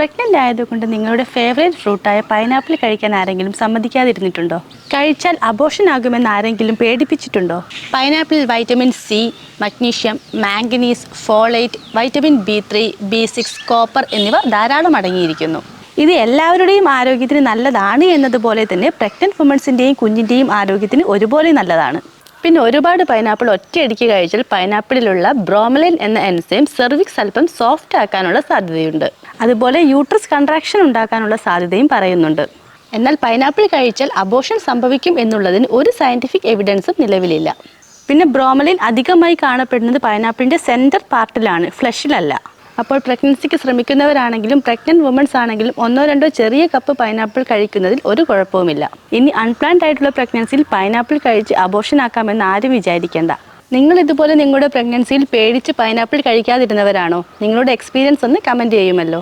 Pregnant ആയതുകൊണ്ട് നിങ്ങളുടെ favourite ഫ്രൂട്ടായ pineapple കഴിക്കാൻ ആരെങ്കിലും സമ്മതിക്കാതിരുന്നിട്ടുണ്ടോ? കഴിച്ചാൽ അബോർഷൻ ആകുമെന്ന് ആരെങ്കിലും പേടിപ്പിച്ചിട്ടുണ്ടോ? പൈനാപ്പിളിൽ vitamin C, magnesium, manganese, folate, vitamin B3, B6, copper എന്നിവ ധാരാളം അടങ്ങിയിരിക്കുന്നു. ഇത് എല്ലാവരുടെയും ആരോഗ്യത്തിന് നല്ലതാണ് എന്നതുപോലെ തന്നെ പ്രഗ്നൻറ്റ് വുമൺസിൻ്റെയും കുഞ്ഞിൻ്റെയും ആരോഗ്യത്തിന് ഒരുപോലെ നല്ലതാണ്. പിന്നെ ഒരുപാട് പൈനാപ്പിൾ ഒറ്റയടിക്ക് കഴിച്ചാൽ പൈനാപ്പിളിലുള്ള ബ്രോമലൈൻ എന്ന എൻസൈം സെർവിക്സ് അല്പം സോഫ്റ്റ് ആക്കാനുള്ള സാധ്യതയുണ്ട്. അതുപോലെ യൂട്രസ് കൺട്രാക്ഷൻ ഉണ്ടാക്കാനുള്ള സാധ്യതയും പറയുന്നുണ്ട്. എന്നാൽ പൈനാപ്പിൾ കഴിച്ചാൽ അബോർഷൻ സംഭവിക്കും എന്നുള്ളതിന് ഒരു സയൻറ്റിഫിക് എവിഡൻസും നിലവിലില്ല. പിന്നെ ബ്രോമലൈൻ അധികമായി കാണപ്പെടുന്നത് പൈനാപ്പിളിൻ്റെ സെൻറ്റർ പാർട്ടിലാണ്, ഫ്ലഷിലല്ല. അപ്പോൾ പ്രഗ്നൻസിക്ക് ശ്രമിക്കുന്നവരാണെങ്കിലും പ്രഗ്നൻറ്റ് വുമൺസ് ആണെങ്കിലും 1-2 ചെറിയ കപ്പ് പൈനാപ്പിൾ കഴിക്കുന്നതിൽ ഒരു കുഴപ്പവുമില്ല. ഇനി അൺപ്ലാൻഡ് ആയിട്ടുള്ള പ്രഗ്നൻസിയിൽ പൈനാപ്പിൾ കഴിച്ച് അബോർഷൻ ആക്കാമെന്ന് ആരും വിചാരിക്കേണ്ട. നിങ്ങൾ ഇതുപോലെ നിങ്ങളുടെ പ്രഗ്നൻസിയിൽ പേടിച്ച് പൈനാപ്പിൾ കഴിക്കാതിരുന്നവരാണോ? നിങ്ങളുടെ എക്സ്പീരിയൻസ് ഒന്ന് കമൻറ്റ് ചെയ്യുമല്ലോ.